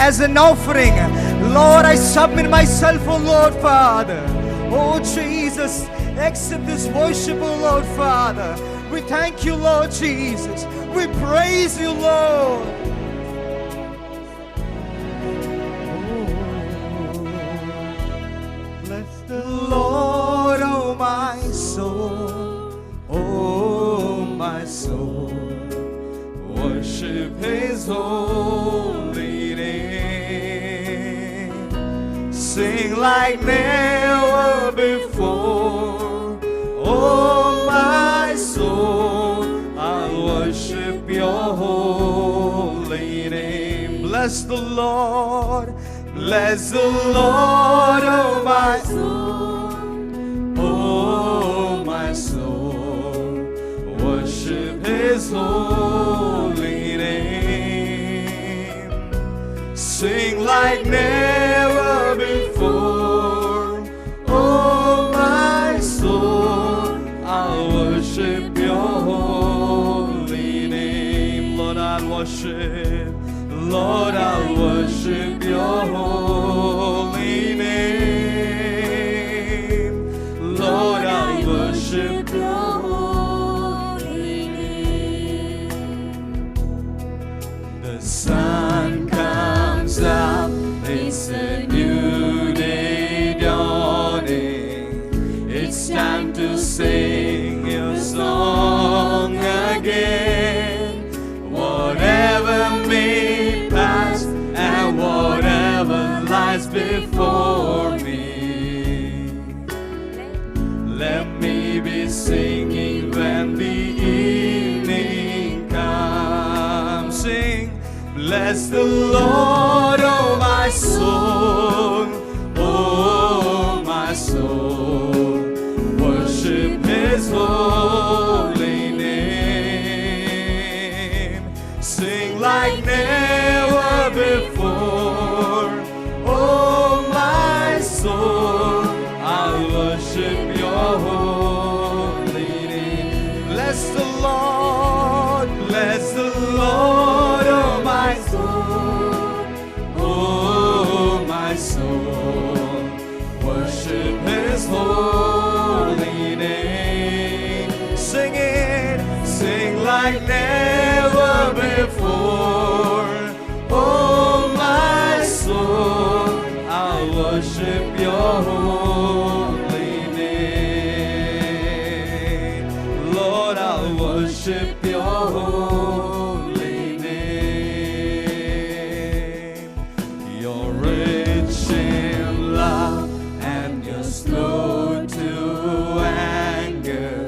as an offering. Lord, I submit myself, oh Lord Father. Oh Jesus, accept this worship, oh Lord Father. We thank you, Lord Jesus. We praise you, Lord. Bless the Lord, oh my soul. Oh my soul. Worship His holy name. Sing like never before. Oh my soul, I'll worship your holy name. Bless the Lord. Bless the Lord, oh my soul. Oh my soul, worship His holy name. Sing like never before. Oh my soul, I'll worship your holy name. Lord, I'll worship. Lord, I'll worship your holy name. Lord, I'll worship your holy name. The sun comes up, it's a new day dawning. It's time to sing your song again. Whatever may pass and whatever lies before me, let me be singing when the evening comes. Sing, bless the Lord, oh my soul. Oh my soul, worship His holy name. Sing like never before. Oh my soul, I'll worship your holy name. Bless the Lord, bless the Lord, oh my soul. Oh my soul, worship His holy name. Sing it, sing like never before. Oh my soul, I'll worship your holy name. Lord, I'll worship your holy name. You're rich in love and you're slow to anger.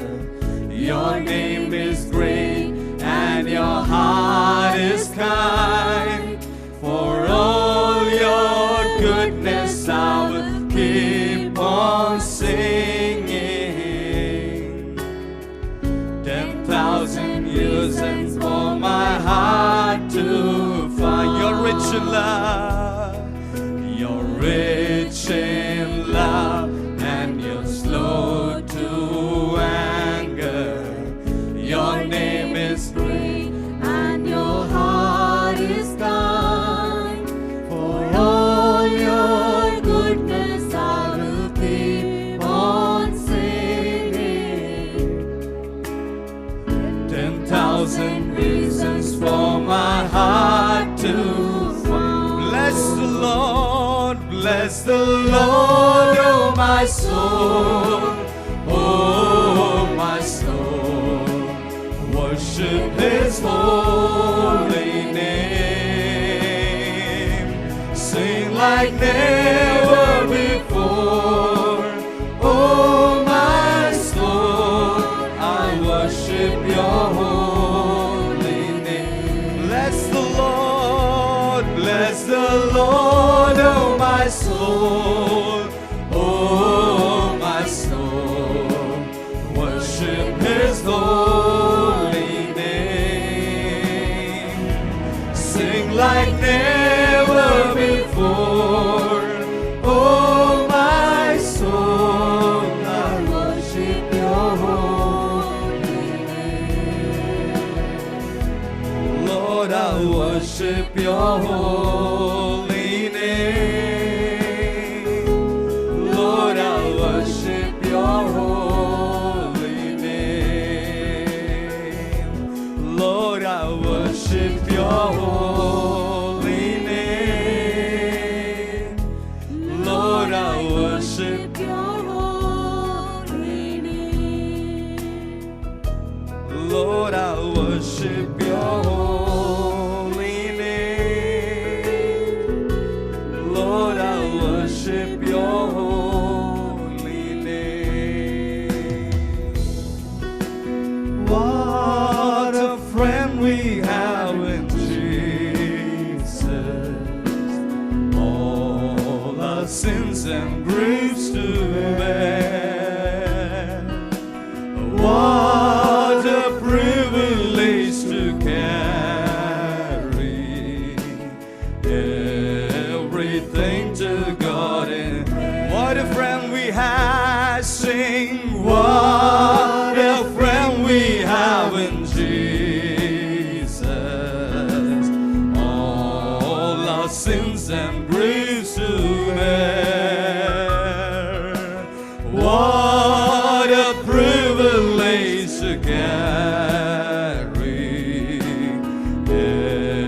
Your name is great and your heart is kind. For all your goodness I will keep on singing. 10,000 years and for my heart to find. You're rich in love. You're rich in love and you're slow to anger. Your name is great and your heart is kind. For all your goodness I will keep on singing. 10,000 reasons for my heart to find. Bless the Lord, bless the Lord, oh my soul. Oh my soul, worship His holy name. Sing like never before. Oh my soul, I worship your holy name. Bless the Lord, bless the Lord, oh my soul. Oh my soul, worship His holy name. Sing like never before. Oh my soul, I worship your holy name. Lord, Lord, I worship your holy name. Lord, I worship your holy name. Lord, I worship your holy name. Lord, I worship your holy name. Lord, I worship your holy name. Lord, I worship your holy name. What a friend we have in Jesus. All our sins and griefs to bear. What a privilege to carry everything to God. And what a friend we have. Sing, what a friend we have in Jesus. All our sins and griefs to bear. What a privilege to carry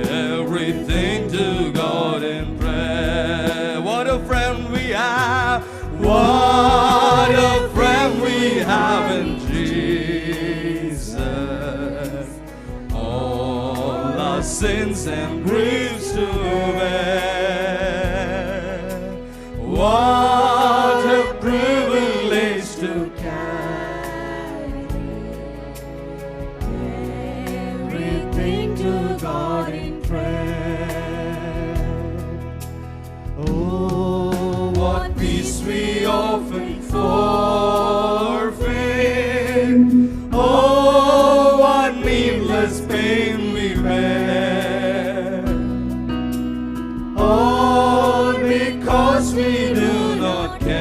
everything to God in prayer. What a friend we have. What a friend we have in Jesus. All our sins and griefs to bear. What a privilege to carry everything to God in prayer. Oh, what peace we often forfeit. Oh, what needless pain we bear. All because we do not carry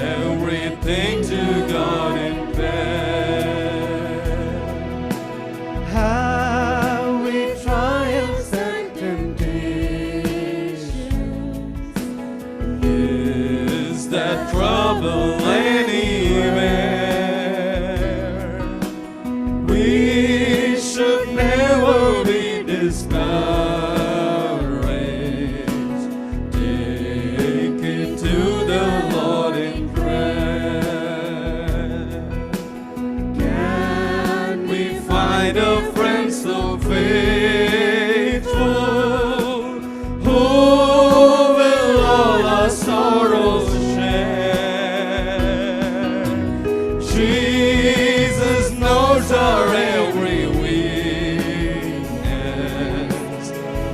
everything to God in prayer. How we triumphed and temptations. Is that trouble anywhere? We should never be discouraged. Take it to the Lord in prayer. Can we find a friend so faithful, who will all our sorrows share? Jesus knows our every weakness.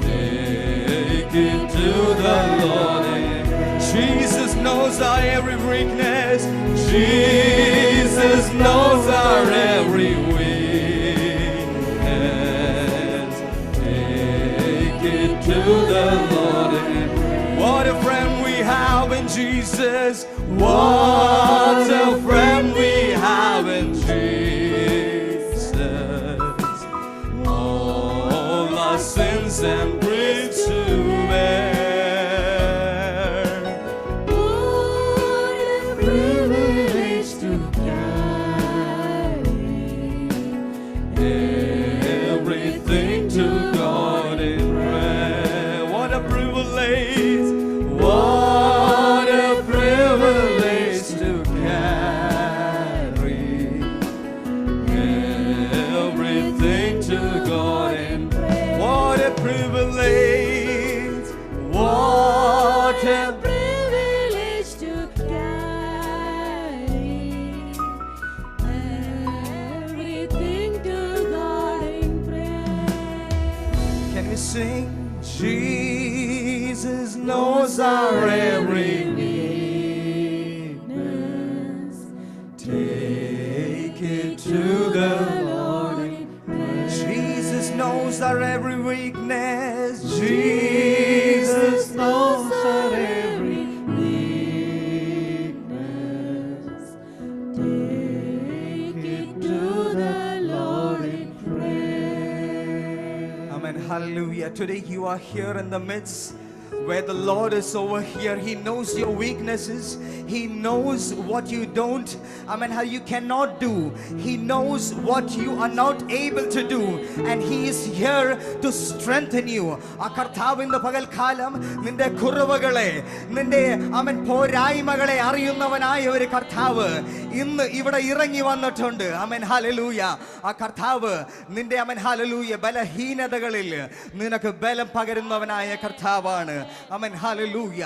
Take it to the Lord. Jesus knows our every weakness. Jesus knows our every weakness. Take it to the Lord. What a friend we have in Jesus. What a friend we have in Jesus. All our sins and griefs to bear. What a privilege to carry Everything to God in prayer. What a privilege. What a privilege to carry everything to God in prayer. What a privilege. What a privilege to carry everything to God in prayer. Can we sing? Jesus knows our every weakness. Take it to the Lord in prayer. Jesus knows our every weakness. Jesus knows our every weakness. Take it to the Lord. hallelujah. Today you are here in the midst where the Lord is over here. He knows your weaknesses. He knows what you don't, how you cannot do. He knows what you are not able to do. And He is here to strengthen you. ആ കർത്താവിന്റെ പകൽക്കാലം നിന്റെ കുറവുകളെ, നിന്റെ പോരായ്മകളെ അറിയുന്നവനായ ഒരു കർത്താവ് ഇന്ന് ഇവിടെ ഇറങ്ങി വന്നിട്ടുണ്ട്. Amen hallelujah. ആ കർത്താവ് നിന്റെ ഹല്ലേലൂയ ബലഹീനതകളിൽ നിനക്ക് ബലം പകരുന്നവനായ കർത്താവാണ്. Amen hallelujah.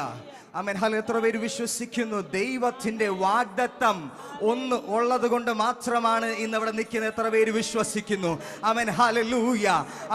Amen hallelujah. എത്ര പേര് വിശ്വസിക്കുന്നു ദൈവത്തിന്റെ വാഗ്ദത്തം ഒന്ന് ഉള്ളത് കൊണ്ട് മാത്രമാണ് ഇന്ന് ഇവിടെ നിൽക്കുന്നത്? എത്ര പേര് വിശ്വസിക്കുന്നു? Amen hallelujah.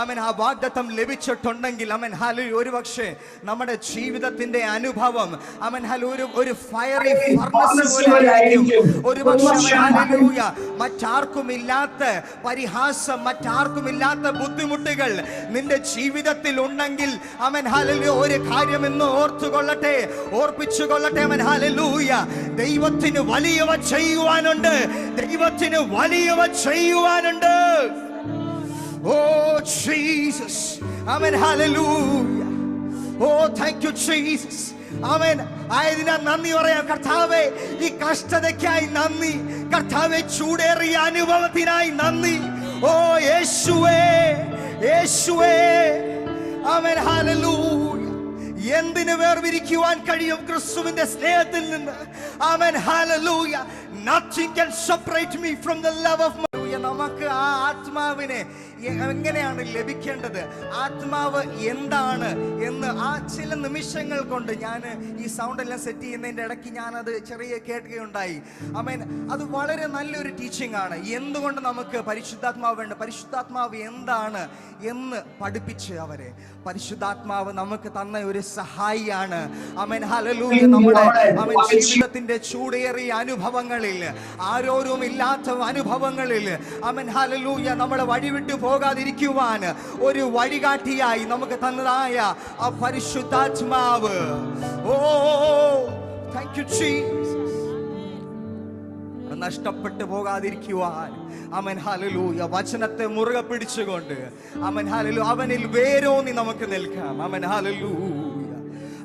ആമേൻ ആ വാഗ്ദത്തം ലഭിച്ചിട്ടുണ്ടെങ്കിൽ ആമേൻ ഹല്ലേലൂയ ഒരുപക്ഷേ നമ്മുടെ ജീവിതത്തിന്റെ അനുഭവം ആമേൻ ഹല്ലേലൂയ ഒരു ഫയറി ഫർണസ് പോലെയായിരിക്കും. ഒരുപക്ഷേ ഹല്ലേലൂയ മറ്റാർക്കുമില്ലാത്ത പരിഹാസം, മറ്റാർക്കുമില്ലാത്ത ബുദ്ധിമുട്ടുകൾ നിന്റെ ജീവിതത്തിൽ ഉണ്ടെങ്കിൽ ആമേൻ ഹല്ലേലൂയ ഒരു കാര്യം ഇന്ന് ഓർത്തുകൊള്ളട്ടെ, ഓർപ്പിച്ചുകൊള്ളട്ടെ. Amen hallelujah. ദൈവത്തിന് വലിയവ ചെയ്യുവാനുണ്ട്, ദൈവത്തിന് വലിയവ ചെയ്യുവാനുണ്ട്. Oh Jesus, amen, hallelujah. Oh thank you Jesus, amen. ആയതിനാൽ നന്ദി പറയാം കർത്താവേ. ഈ കഷ്ടതയ്ക്കായി നന്ദി കർത്താവേ, ചൂടേറിയ അനുഭവത്തിനായി നന്ദി. ഓ യേശുവേ, യേശുവേ, ആമേൻ ഹല്ലേലൂയ. എന്തിനു വേർതിരിക്കുവാൻ കഴിയും ക്രിസ്തുവിന്റെ സ്നേഹത്തിൽ നിന്ന്? Amen hallelujah. Nothing can separate me from the love of my. നമുക്ക് ആ ആത്മാവിനെ എങ്ങനെയാണ് ലഭിക്കേണ്ടത്, ആത്മാവ് എന്താണ് എന്ന് ആ ചില നിമിഷങ്ങൾ കൊണ്ട് ഞാൻ ഈ സൗണ്ട് എല്ലാം സെറ്റ് ചെയ്യുന്നതിൻ്റെ ഇടയ്ക്ക് ഞാനത് ചെറിയ കേൾക്കുകയുണ്ടായി. ആമേൻ. അത് വളരെ നല്ലൊരു ടീച്ചിങ് ആണ്. എന്തുകൊണ്ട് നമുക്ക് പരിശുദ്ധാത്മാവ് വേണ്ട, പരിശുദ്ധാത്മാവ് എന്താണ് എന്ന് പഠിപ്പിച്ച് അവരെ. പരിശുദ്ധാത്മാവ് നമുക്ക് തന്ന ഒരു സഹായിയാണ്. Amen hallelujah. നമ്മുടെ ജീവിതത്തിന്റെ ചൂടേറിയ അനുഭവങ്ങളിൽ, ആരോരും ഇല്ലാത്ത അനുഭവങ്ങളിൽ ആമേൻ ഹല്ലേലൂയ നമ്മളെ വഴിവിട്ടു പോകാതിരിക്കുവാൻ ഒരു വഴികാട്ടിയായി നമുക്ക് തന്നതായ ആ പരിശുദ്ധാത്മാവ്. ഓ താങ്ക് യു ജീസസ്. നഷ്ടപ്പെട്ടു പോകാതിരിക്കുവാൻ ആമേൻ ഹല്ലേലൂയ വചനത്തെ മുറുകെ പിടിച്ചുകൊണ്ട് ആമേൻ ഹല്ലേലൂയ അവനിൽ വേരോന്നി നമുക്ക് നിൽക്കാം. Amen hallelujah.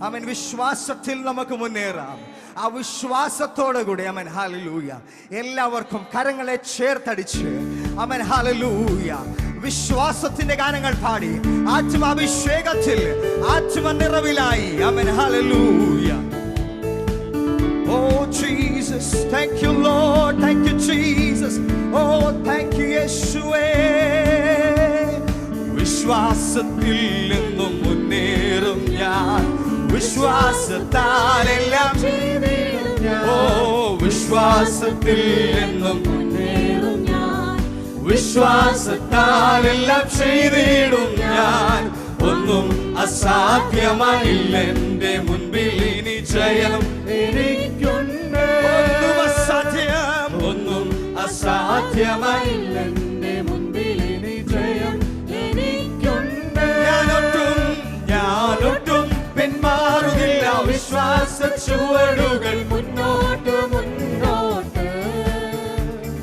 ആമേൻ വിശ്വാസത്തിൽ നമുക്ക് മുന്നേറാം. ആ വിശ്വാസത്തോടെ കൂടി ആമേൻ ഹല്ലേലൂയ എല്ലാവർക്കും കരങ്ങളെ ചേർത്തടിച്ച് ആമേൻ ഹല്ലേലൂയ വിശ്വാസത്തിന്റെ ഗാനങ്ങൾ പാടി ആത്മാഭിഷേകത്തിൽ ആത്മനിറവിലായി amen hallelujah. Oh Jesus, thank you Lord, thank you Jesus, oh thank you യേശുവേ. വിശ്വാസത്തിൽ നിന്നും മുന്നേറും ഞാൻ, വിശ്വാസത്താൽ എല്ലാം ചെയ്തിടും ഞാൻ. ഓ വിശ്വാസത്തിൽ നിന്നും മുന്നേറും ഞാൻ, വിശ്വാസത്താൽ എല്ലാം ചെയ്തിടും ഞാൻ. ഒന്നും അസാധ്യമായില്ല എന്റെ മുൻപിൽ ഇനി ജയം എനിക്കുണ്ട്. ഒന്നും അസാധ്യം, ഒന്നും അസാധ്യമായില്ല എന്റെ മുൻപിൽ ഇനി ജയം എനിക്കുണ്ട്. ഞാനൊട്ടും പിന്മാറുകില്ല. വിശ്വാസ ചുവടുകൾ മുന്നോട്ട് മുന്നോട്ട്.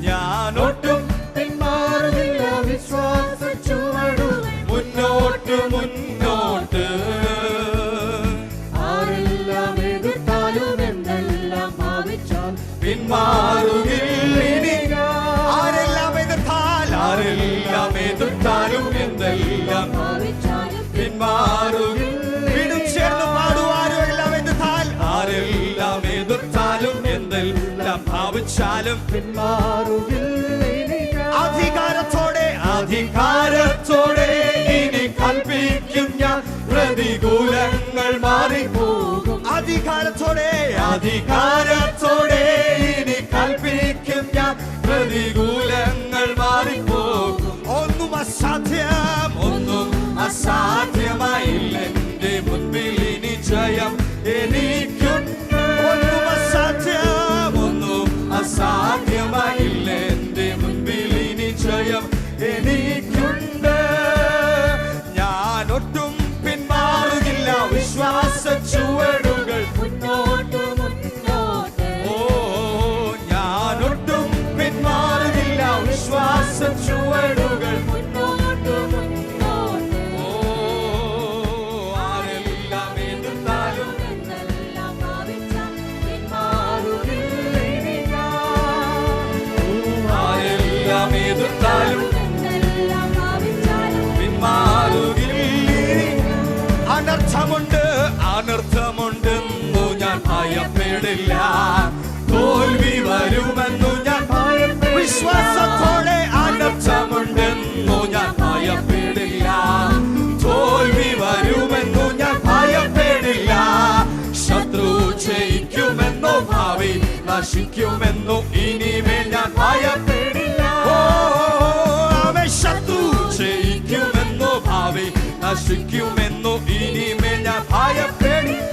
ഞാനൊട്ടും പിന്മാറുകില്ല. വിശ്വാസ ചുവടുകൾ മുന്നോട്ട് മുന്നോട്ട്. ആരെല്ലാം എതിർത്താലും എന്തെല്ലാം ഭാവിച്ചാൽ പിന്മാറുകില്ല. ആരെല്ലാം എതിർത്താലും എന്തെല്ലാം ഭാവിച്ചാലും പിന്മാറുകില്ല. ആരെല്ലാം എതിർത്താലും എന്തെല്ലാം ഭാവിച്ചാലും പിന്മാറുകില്ല. അധികാരത്തോടെ ഇനി കൽപ്പിക്കും ഞാൻ, പ്രതികൂലങ്ങൾ മാറിപ്പോകും. അധികാരത്തോടെ ഇനി കൽപ്പിക്കും ഞാൻ, പ്രതികൂലങ്ങൾ മാറിപ്പോകും. ഒന്നും അസാധ്യമായില്ല എന്റെ മുൻപിൽ ഇനി ജയം എനിക്കുണ്ട്. ഒന്നും അസാധ്യമായില്ല എന്റെ മുൻപിൽ ഇനി ജയം എനിക്കുണ്ട്. ഞാനൊട്ടും പിന്മാറുകില്ല. വിശ്വാസ ചുവടുകൾ മുന്നോട്ട് മുന്നോട്ട്. ഓ ഞാനൊട്ടും പിന്മാറുകില്ല. വിശ്വാസത്തോടെ അനർത്ഥമുണ്ടെന്നു ഞാൻ ഭയപ്പെടില്ല. തോൽവി വരുമെന്നു ഞാൻ ഭയപ്പെടില്ല. ശത്രു ജയിക്കുമെന്നോ ഭാവി നശിക്കുമെന്നോ ഇനിമേൽ ഞാൻ ഭയപ്പെടില്ല. അവൻ ശത്രു ജയിക്കുമെന്നോ ഭാവി നശിക്കുമെന്നോ ഇനിമേൽ ഞാൻ ഭയപ്പെടില്ല.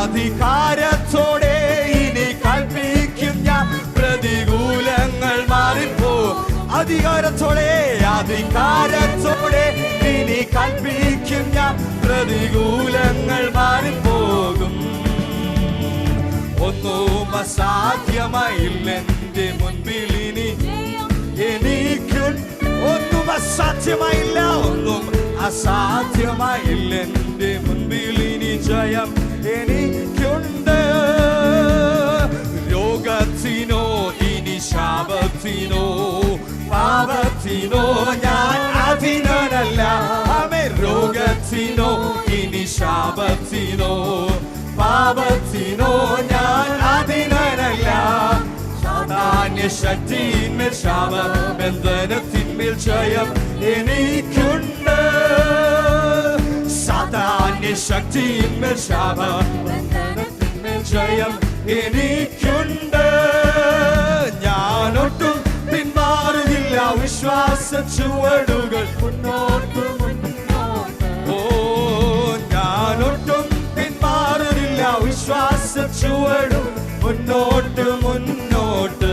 അധികാരത്തോടെ ഇനി കൽപ്പിക്കും ഞാൻ പ്രതികൂലങ്ങൾ മാറിപ്പോ. അധികാരത്തോടെ ഇനി കൽപ്പിക്കും ഞാൻ പ്രതികൂലങ്ങൾ മാറിപ്പോകും. ഒന്നും അസാധ്യമായില്ല എന്റെ മുൻപിൽ ഇനി എനിക്കും. ഒന്നും അസാധ്യമായില്ല, ഒന്നും അസാധ്യമായില്ല എന്റെ മുൻപിൽ ഇനി ജയം എനിക്കുണ്ട്. രോഗത്തിനോ ഇനി ശാപത്തിനോ പാപത്തിനോ ഞാൻ അധീനനല്ല. ആമേൻ. രോഗത്തിനോ ഇനി ശാപത്തിനോ പാപത്തിനോ ഞാൻ അധീനനല്ല. സാധാന്യ ശക്തിന്മേൽ ശാപബന്ധനത്തിന്മേൽ ജയം എനിക്കുണ്ട്. സാധാന്യ ശക്തിന്മേൽ ശാപബന്ധനത്തിന്മേൽ ജയം എനിക്കുണ്ട്. ഞാനൊട്ടും പിന്മാറുകില്ല. വിശ്വാസ ചുവടുകൾ മുന്നോട്ട് മുന്നോട്ട്. ഞാനൊട്ടും പിന്മാറുകില്ല. വിശ്വാസ ചുവടുകൾ മുന്നോട്ട് മുന്നോട്ട്.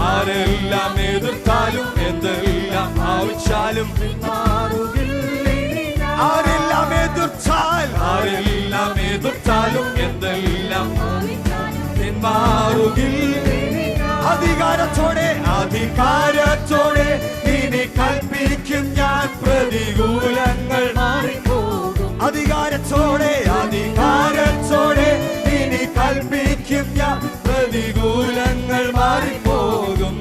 ആരെല്ലാം എതിർത്താലും എന്തെല്ലാം ഭാവിച്ചാലും ആരെല്ലാം എതിർത്താലും എന്തെല്ലാം പിന്മാറുകില്ല. അധികാരത്തോടെ ഇനി കൽപ്പിക്കും ഞാൻ പ്രതികൂലങ്ങൾ മാറിപ്പോകും. അധികാരത്തോടെ ഇനി കൽപ്പിക്കും ഞാൻ പ്രതികൂലങ്ങൾ മാറിപ്പോകും.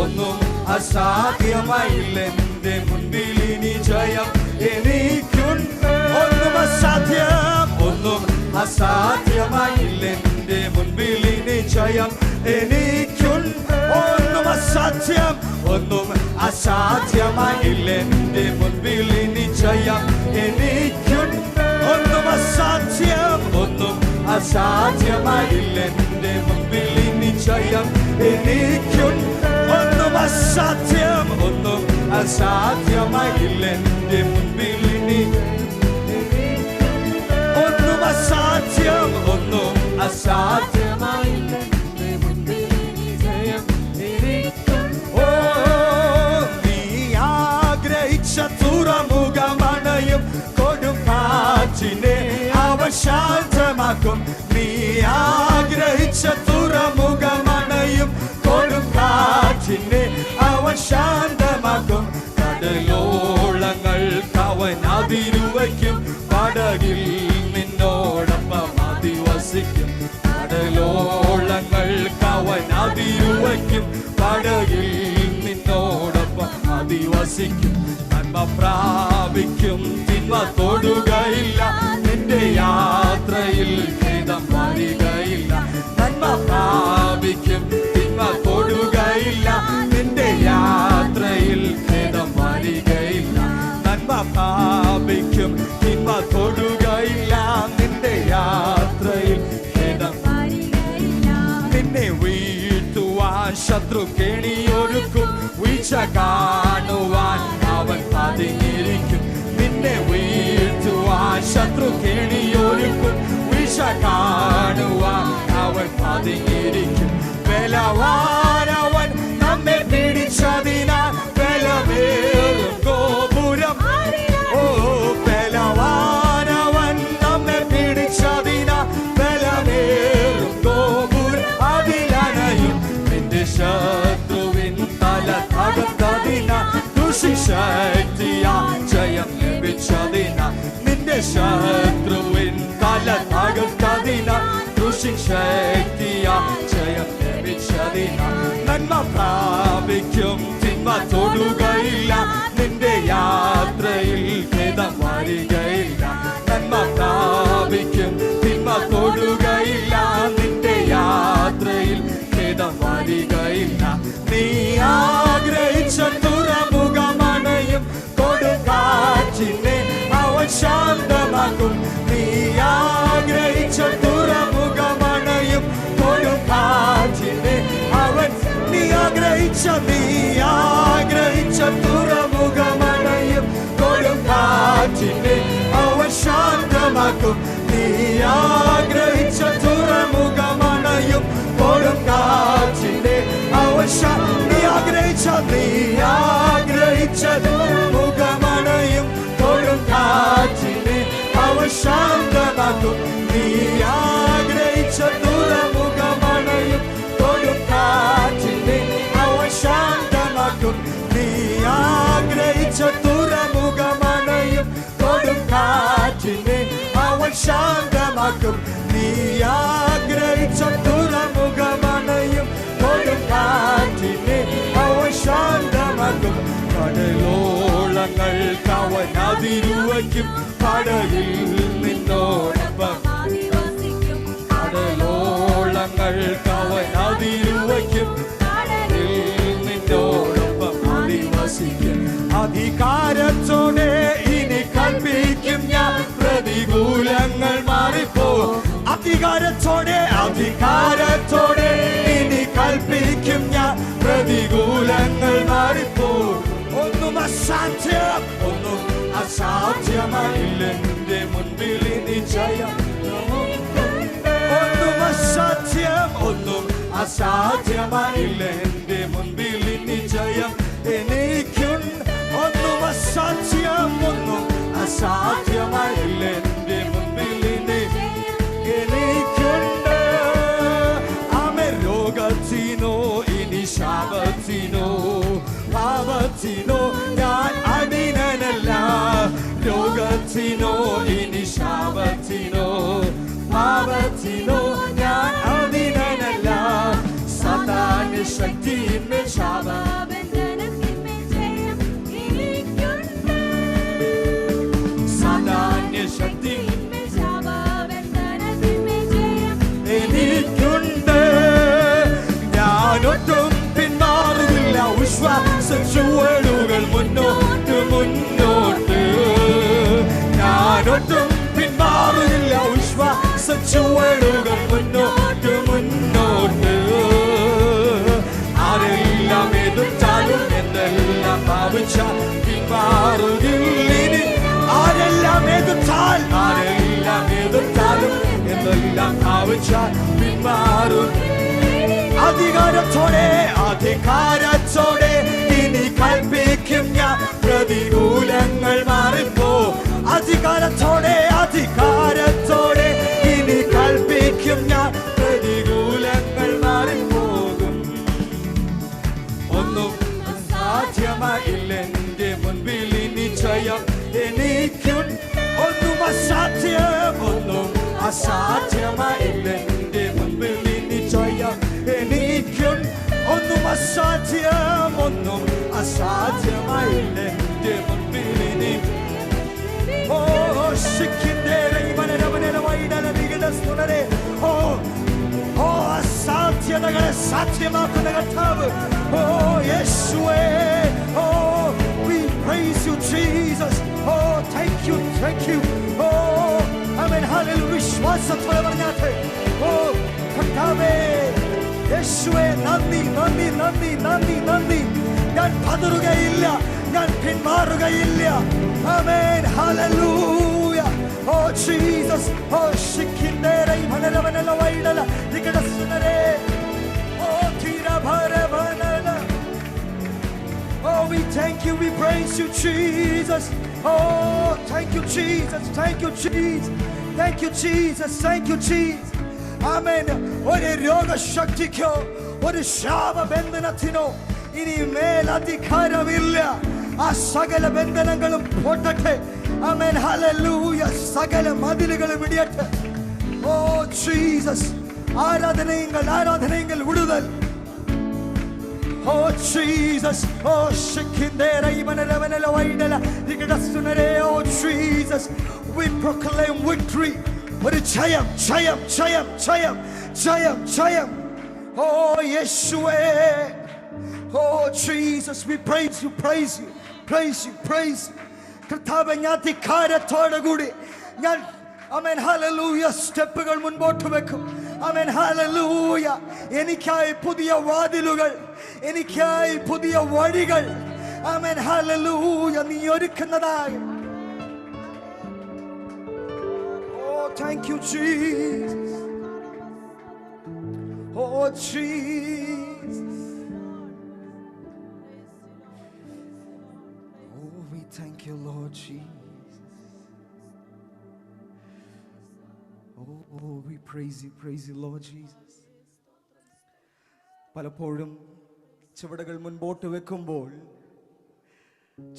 ഒന്നും അസാധ്യമായില്ല എന്റെ മുൻപിൽ ഇനി ജയം എനിക്കുണ്ട്. ഒന്നും അസാധ്യമായില്ല എന്റെ മുൻപിൽ ഇനി ജയം എനിക്കുണ്ട്. ഒന്നും അസാധ്യമായില്ല എന്റെ മുൻപിൽ ഇനി ജയം എനിക്കുണ്ട്. ഒന്നും അസാധ്യമായില്ല എന്റെ മുൻപിൽ ഇനി ജയം എനിക്കുണ്ട്. ഒന്നും അസാധ്യമായില്ല എന്റെ മുൻപിൽ ഇനി ഒന്നും അസാധ്യമായില്ല എന്റെ മുൻപിൽ ഇനി ജയം എനിക്കുണ്ട്. നീ ആഗ്രഹിച്ച തുറമുഖമണയും കൊടുങ്കാറ്റിനെ അവൻ ശാന്തമാക്കും. നീ ആഗ്രഹിച്ച തുറമുഖമണയും കൊടുങ്കാറ്റിനെ അവൻ ശാന്തമാക്കും. കടലോളങ്ങൾക്ക് അവൻ അതിരുവയ്ക്കും. പടകിൽ നിന്നോടൊപ്പം അധിവസിക്കും. കടലോളങ്ങൾക്ക് അവൻ അതിരുവയ്ക്കും. പടകിൽ നിന്നോടൊപ്പം അധിവസിക്കും. നന്മ പ്രാപിക്കും, തിന്മ തൊടുകയില്ല. നിന്റെ യാത്രയിൽ ഖേദം വരികയില്ല. നന്മ പ്രാപിക്കും, തിന്മ തൊടുകയില്ല. നിന്റെ യാത്രയിൽ ഖേദം വരികയില്ല. നന്മ പ്രാപിക്കും, തിന്മ തൊടുകയില്ല. നിന്റെ യാത്രയിൽ ഖേദം വരികയില്ല. നിന്നെ വീഴ്ത്തുവാൻ ശത്രു കെണിയൊരുക്കും. വീഴ്ച കാണുവാൻ അവൻ പതുങ്ങിയിരിക്കും. നിന്നെ വീഴ്ത്തുവാൻ ശത്രു കെണിയൊരുക്കും. വീഴ്ച കാണുവാൻ അവൻ പതുങ്ങിയിരിക്കും. ബലവാനവൻ നമ്മെ പിടിച്ചതിനാൽ ബലമേറും ഗോപുരം. ബലവാനവൻ നമ്മെ പിടിച്ചതിനാൽ ബലമേറും ഗോപുരം. അതിലണയും നിന്റെ ശത്രുവിൻ തല തകർത്തതിനാൽ ദുഷിശക്തിയാ ജയം ലഭിച്ചതിനാൽ. നിന്റെ ശത്രുവിൻ തല തകർത്തതിനാൽ ദുഷിശക്തിയാ ജയം ലഭിച്ചതിനാൽ. നന്മ പ്രാപിക്കും, തിന്മ തൊടുകയില്ല. നിന്റെ യാത്രയിൽ ഖേദം വരികയില്ല. നന്മ പ്രാപിക്കും, തിന്മ തൊടുകയില്ല. നിന്റെ യാത്ര വരികയില്ല. നീ ആഗ്രഹിച്ച തുറമുഖമണയും കൊടുങ്കാറ്റിനെ അവൻ ശാന്തമാക്കും. നീ ആഗ്രഹിച്ച തുറമുഖമണയും കൊടുങ്കാറ്റിനെ അവൻ നീ ആഗ്രഹിച്ച തുറമുഖമണയും കൊടുങ്കാറ്റിനെ അവൻ ശാന്തമാക്കും. നീ ആഗ്രഹിച്ച തുറമുഖമണയും കൊടുങ്കാറ്റിനെ അവൻ നീ ആഗ്രഹിച്ച തുറമുഖമണയും കൊടുങ്കാറ്റിനെ അവൻ ശാന്തമാക്കും. നീ ആഗ്രഹിച്ച തുറമുഖമണയും കൊടുങ്കാറ്റിനെ അവൻ ശാന്തമാക്കും. നീ ആഗ്രഹിച്ച തുറമുഖമണയും കൊടുങ്കാറ്റിനെ അവൻ ശാന്തമാക്കും. നീ ആഗ്രഹിച്ച തുറമുഖമണയും കൊടുങ്കാറ്റിനെ അവൻ ശാന്തമാക്കും. കടലോളങ്ങൾക്ക് അവൻ അതിരുവയ്ക്കും. കടലിൽ നിന്നോടൊപ്പം കടലോളങ്ങൾക്ക് അവൻ അതിരുവയ്ക്കും. നിന്നോടൊപ്പം അധിവസിക്കും. അധികാരത്തോടെ ഇനി കൽപ്പിക്കും ഞാൻ, പ്രതികൂലങ്ങൾ മാറിപ്പോ. അധികാരത്തോടെ ഇനി കൽപ്പിക്കും ഞാൻ, പ്രതികൂലങ്ങൾ മാറിപ്പോ. ഒന്നും അസാധ്യമായില്ല എന്റെ മുൻപിൽ ഇനി ജയം. ഒന്നും അസാധ്യമായില്ല എന്റെ മുൻപിൽ ഇനി ജയം. എനിക്കുണ്ട് ഒന്നും അസാധ്യമായില്ല എന്റെ മുൻപിൽ ഇനി എനിക്കുണ്ട്. ആമേ രോഗത്തിനോ ഇനി ശാപത്തിനോ പാപത്തിനോ ഞാൻ അടിനല്ല. രോഗത്തിനോ ഇനി ശാപത്തിനോ പാപത്തിനോ ഞാൻ അടിനല്ല. സാത്താന്റെ ശക്തിയിന്മേൽ സാത്താന്റെ ശക്തി എനിക്കുണ്ട്. ഞാനൊട്ടും പിന്മാറുന്നില്ല. വിശ്വാസ ചുവടുകൾ മുന്നോട്ട്. ഞാനൊട്ടും പിന്മാറുന്നില്ല. വിശ്വാസ ചുവടുകൾ മുന്നോട്ട്. ആരെല്ലാം എതിർത്താലും എന്തെല്ലാം ഭാവിച്ചാൽ പിന്മാറുകില്ല. ആരെല്ലാം എതിർത്താലും എന്തെല്ലാം ഭാവിച്ചാൽ പിന്മാറും. അധികാരത്തോടെ ഇനി കൽപ്പിക്കും ഞാൻ, പ്രതികൂലങ്ങൾ മാറിപ്പോ. അധികാരത്തോടെ ഇനി കൽപ്പിക്കും ഞാൻ, പ്രതികൂലങ്ങൾ മാറിപ്പോകും. ഒന്നും അസാധ്യമായില്ല എന്റെ മുൻപിൽ ഇനി ജയം. എനിക്കും ഒന്നും അസാധ്യമായില്ല എന്റെ മുൻപിൽ ഇനി ജയം. എനിക്കും ഒന്നും അസാധ്യമായില്ല എന്റെ മുൻപിൽ ഇനി. ഓ അസാധ്യതകളെ സാധ്യമാക്കുന്ന കർത്താവ്. ഓ യേശുവേ, ഓ we praise you Jesus. Oh thank you. Oh amen hallelujah. വിശ്വാസത്തോടെ പറഞ്ഞാട്ടെ. ഓ കർത്താവേ യേശുവേ നന്ദി. ഞാൻ പതറുകയില്ല, ഞാൻ പിന്മാറുകയില്ല. Amen hallelujah. Oh Jesus. Oh ശിഖിന്ദേരൈ മനരവനല വൈഡല ദിഗടസുനരേ. ഓ തിരഭരവനല. Oh we thank you, we praise you Jesus. Oh thank you Jesus. ആമേൻ. ഒരു രോഗശക്തിക്കോ ഒരു ശാപബന്ധനത്തിനോ ഇനി മേൽ അധികാരമില്ല. ആ സകല ബന്ധനങ്ങളും പൊട്ടട്ടെ. Amen hallelujah. സകല മതിലുകളും ഇടിയട്ടെ. ഓ ജീസസ്. ആരാധനകൾ വിടുതൽ. Oh Jesus. ഓ ശിഖിന്ദേരൈ മനരവനല വൈഡല ദിഗടസുനരേ. Oh Jesus. We proclaim victory. ഒരു ജയം. Oh, Yeshua. Oh, Jesus, we praise you, praise you, praise you, praise you. കർത്താവേ, ഞാൻ ധിക്കാരത്തോടെ കൂടി ഞാൻ ആമേൻ ഹല്ലേലൂയ സ്റ്റെപ്പുകൾ മുൻപോട്ട് വെക്കും. Amen hallelujah. എനിക്കായി പുതിയ വാതിലുകൾ, എനിക്കായി പുതിയ വഴികൾ, ആമേൻ ഹല്ലേലൂയ, നീ ഒരുക്കുന്നതായി. Oh, thank you, Jesus. Oh, Jesus. Oh, we thank you, Lord Jesus. Oh, we praise you, Lord Jesus. പലപ്പോഴും ചുവടുകൾ മുൻപോട്ട് വെക്കുമ്പോൾ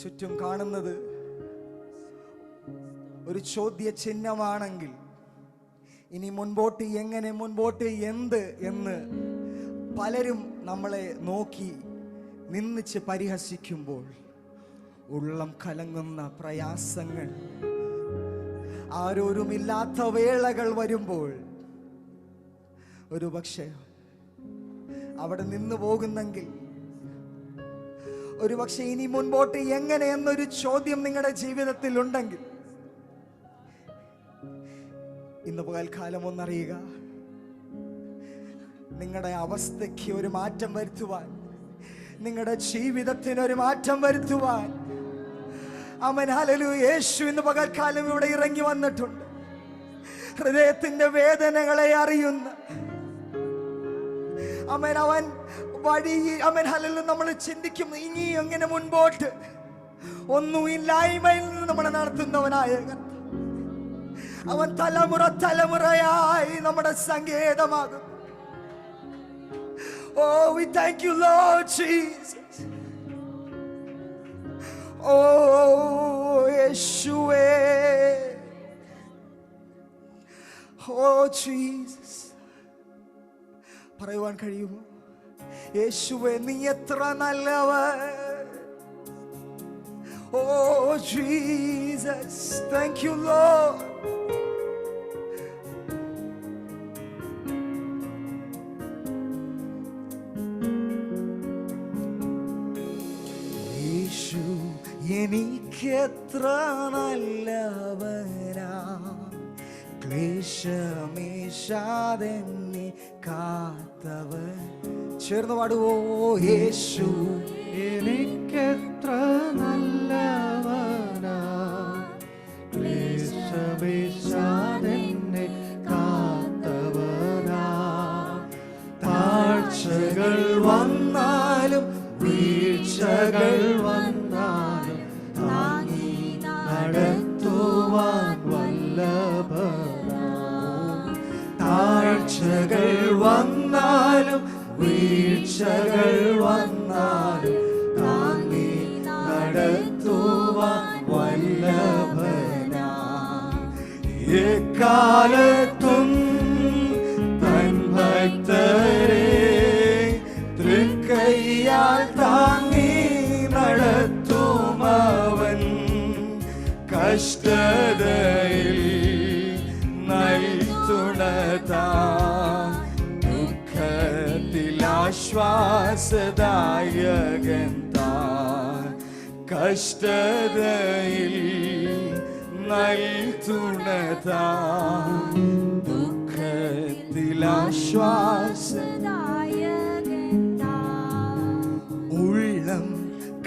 ചുറ്റും കാണുന്നത് ഒരു ചോദ്യ ചിഹ്നമാണെങ്കിൽ ഇനി മുൻപോട്ട് എങ്ങനെ, മുൻപോട്ട് എന്ത് എന്ന് പലരും നമ്മളെ നോക്കി നിന്ദിച്ച് പരിഹസിക്കുമ്പോൾ ഉള്ളം കലങ്ങുന്ന പ്രയാസങ്ങൾ, ആരോരുമില്ലാത്ത വേളകൾ വരുമ്പോൾ ഒരു പക്ഷേ അവിടെ നിന്ന് പോകുന്നെങ്കിൽ, ഒരു പക്ഷേ ഇനി മുൻപോട്ട് എങ്ങനെ എന്നൊരു ചോദ്യം നിങ്ങളുടെ ജീവിതത്തിൽ ഉണ്ടെങ്കിൽ ഇന്ന് പകൽക്കാലം ഒന്നറിയുക, നിങ്ങളുടെ അവസ്ഥയ്ക്ക് ഒരു മാറ്റം വരുത്തുവാൻ, നിങ്ങളുടെ ജീവിതത്തിന് ഒരു മാറ്റം വരുത്തുവാൻ ആമേൻ ഹല്ലേലൂയ, യേശു ഇന്ന് പകൽക്കാലം ഇവിടെ ഇറങ്ങി വന്നിട്ടുണ്ട്. ഹൃദയത്തിന്റെ വേദനകളെ അറിയുന്ന ആമേൻ, അവൻ വഴി ആമേൻ ഹല്ലേലൂയ. നമ്മൾ ചിന്തിക്കും ഇനി എങ്ങനെ മുൻപോട്ട്, ഒന്നുമില്ലായ്മയിൽ നിന്ന് നമ്മളെ നടത്തുന്നവനായ അവൻ തലമുറ തലമുറയായി നമ്മുടെ സങ്കേതമാകും. Oh, we thank you, Lord Jesus. Oh, Yeshua. Oh, Jesus. പറയുവാൻ കഴിയുമോ? യേശുവേ, നീ എത്ര നല്ലവൻ. Oh, Jesus. Thank you, Lord. എനിക്കെത്ര നല്ലവനാ, ക്ലേശമേശാതെന്നെ കാത്തവൻ. ചേർന്ന് പാടുവോ? യേശു എനിക്കെത്ര നല്ലവനാ, ക്ലേശമേശാതെന്നെ കാത്തവനാ. താഴ്ചകൾ വന്നാലും വീഴ്ചകൾ വന്നാലും താങ്ങി നടത്തുവാൻ വല്ലഭനാ. താഴ്ചകൾ വന്നാലും വീഴ്ചകൾ വന്നാലും താങ്ങി നടത്തുവാൻ വല്ലഭനാ. എക്കാലത്തും തൻ ഭക്തരെ തൃക്കൈയാൽ താങ്ങി നടത്തുമവൻ. കഷ്ടതയിൽ നൽതുണതാൻ, ദുഃഖത്തിൽ ആശ്വാസദായകൻ താൻ. കഷ്ടതയിൽ നൽതുണതാൻ, ദുഃഖത്തിൽ ആശ്വാസദായകൻ താൻ. ഉള്ളം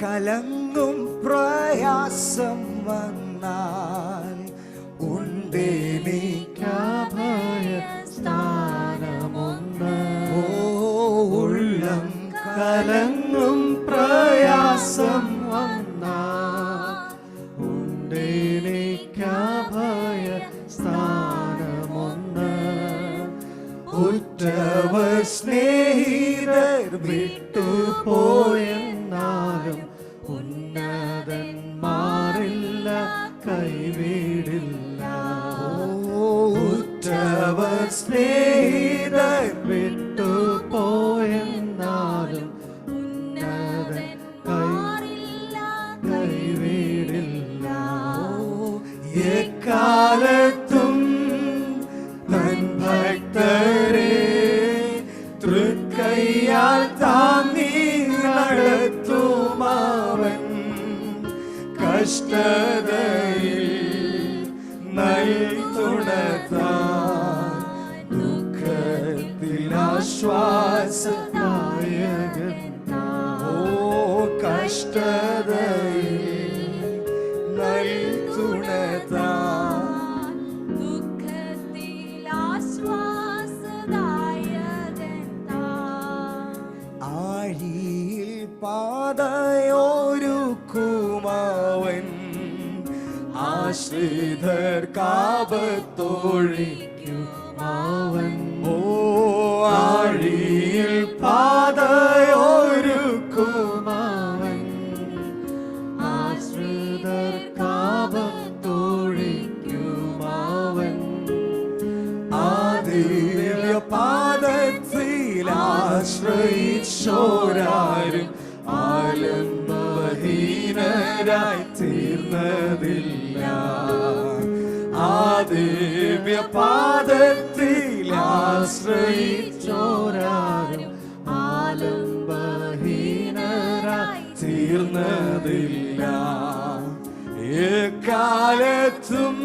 കലങ്ങും പ്രയാസം വന്നാൽ ഉണ്ടെനിക്കഭയസ്ഥാനമൊന്ന്. ഓ, ഉള്ളം കലങ്ങും പ്രയാസം വന്നാൽ ഉണ്ടെനിക്കഭയസ്ഥാനമൊന്ന്. ഉറ്റവർ സ്നേഹിതർ വിട്ടുപോയെന്നാലും ഉന്നതന്മാരില്ല കൈവിടില്ല. ഉറ്റവർ സ്നേഹിതർ വിട്ടുപോയെന്നാലും ഉന്നതന്മാരില്ല കൈവിടില്ല. എക്കാലത്തും തൻ ഭക്തരെ തൃക്ക കഷ്ടതയിൽ നൽതുണതാൻ ദുഃഖത്തിൽ ആശ്വാസദായകൻ ഓ കഷ്ടതയിൽ നൽതുണതാൻ ദുഃഖത്തിൽ ആശ്വാസദായകൻ താൻ ആഴിയിൽ പാതയൊരുക്കുമവൻ ആശ്രിതർക്കാപത്തൊഴിക്കുമവൻ ഓ ആഴിയിൽ പാതയൊരുക്കുമവൻ ആശ്രിതർക്കാപത്തൊഴിക്കുമവൻ ആ ദിവ്യ പാദത്തിൽ ആശ്രയിച്ചോരാരും ആലംബഹീനരായി തീർന്നതില്ല ആ ദിവ്യ പാദത്തിൽ ആശ്രയിച്ചോരാരും ആലംബഹീനരായി തീർന്നതില്ല എക്കാലത്തും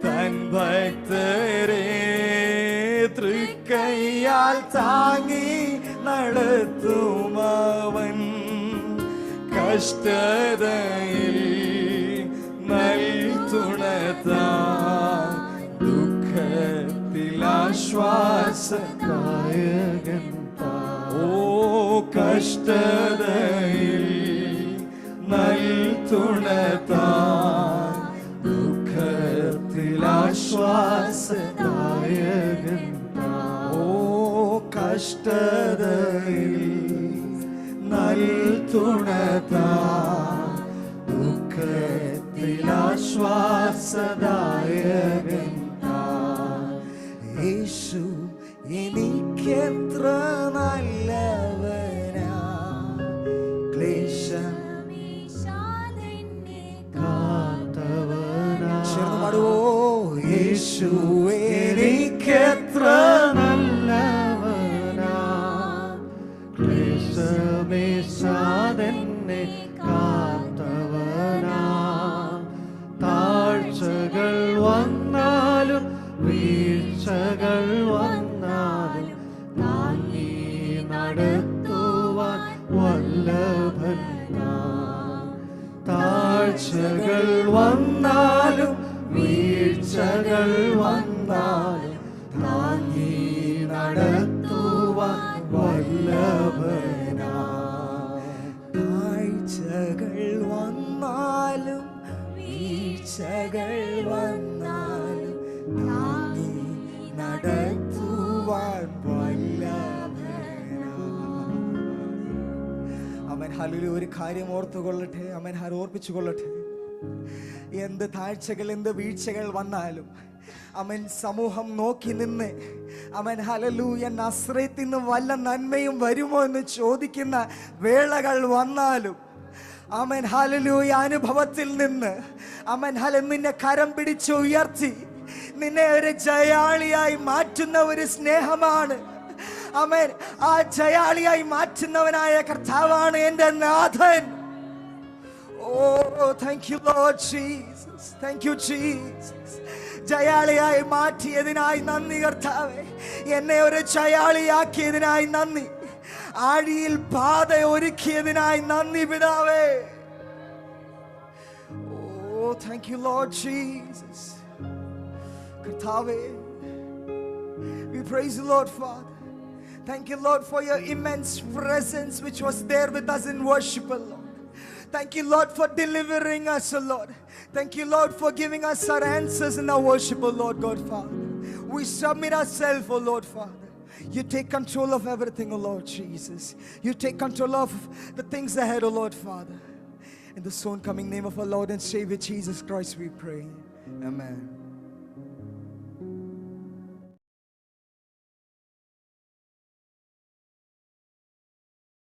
തൻ ഭക്തരെ തൃക്കൈയാൽ താങ്ങി നടത്തുമവൻ കഷ്ടതയിൽ നൽതുണതാൻ ദുഃഖത്തിൽ ആശ്വാസദായകൻ ഓ കഷ്ടതയിൽ നൽതുണതാൻ ദുഃഖത്തിൽ ആശ്വാസദായകൻ ഓ കഷ്ടതയിൽ നൽതുണതാൻ ദുഃഖത്തിൽ ആശ്വാസദായകൻ യേശു എനിക്കെത്ര നല്ലവനാ ക്ലേശം ചേർന്ന് പാടുവോ യേശു എനിക്കെത്ര നല്ലവനാ ക്ലേശമേശാതെന്നെ കാത്തവനാ താഴ്ചകൾ വന്നാലും വീഴ്ചകൾ വന്നാലും താങ്ങി നടത്തുവാൻ വല്ലഭൻ താഴ്ചകൾ വന്നാലും വീഴ്ചകൾ വന്നാലും താങ്ങി നടത്തുവാൻ വല്ലഭനാ താഴ്ചകൾ വന്നാലും വീഴ്ചകൾ വന്നാലും താങ്ങി നടത്തുവാൻ വല്ലഭനാ. അവൻ ഹല്ലേലൂയ ഒരു കാര്യം ഓർത്തുകൊള്ളട്ടെ അവൻ ഓർപ്പിച്ചു കൊള്ളട്ടെ എന്ത് താഴ്ചകൾ എന്ത് വീഴ്ചകൾ വന്നാലും അവൻ സമൂഹം നോക്കി നിന്ന് അവൻ ഹല്ലേലൂയ നസ്രത്തിൽ നിന്ന് വല്ല നന്മയും വരുമോ എന്ന് ചോദിക്കുന്ന വേളകൾ വന്നാലും അവൻ ഹല്ലേലൂയ അനുഭവത്തിൽ നിന്ന് അവൻ നിന്നെ കരം പിടിച്ച് ഉയർത്തി നിന്നെ ഒരു ജയാളിയായി മാറ്റുന്ന ഒരു സ്നേഹമാണ് അവൻ ആ ജയാളിയായി മാറ്റുന്നവനായ കർത്താവാണ് എൻ്റെ നാഥൻ. Oh, thank you, Lord Jesus. Thank you, Jesus. ജയാളിയായി മാറ്റിയതിനായി നന്ദി കർത്താവേ. എന്നെ ഒരു ജയാളിയാക്കിയതിനായി നന്ദി. ആഴിയിൽ പാത ഒരുക്കിയതിനായി നന്ദി പിതാവേ. Oh, thank you, Lord Jesus. കർത്താവേ, we praise you, Lord Father. Thank you, Lord, for your immense presence which was there with us in worship, Lord. Thank you, Lord, for delivering us, O Lord. Thank you, Lord, for giving us our answers in our worship, O Lord God, Father. We submit ourselves, O Lord, Father. You take control of everything, O Lord Jesus. You take control of the things ahead, O Lord, Father. In the soon coming name of our Lord and Savior Jesus Christ we pray. Amen.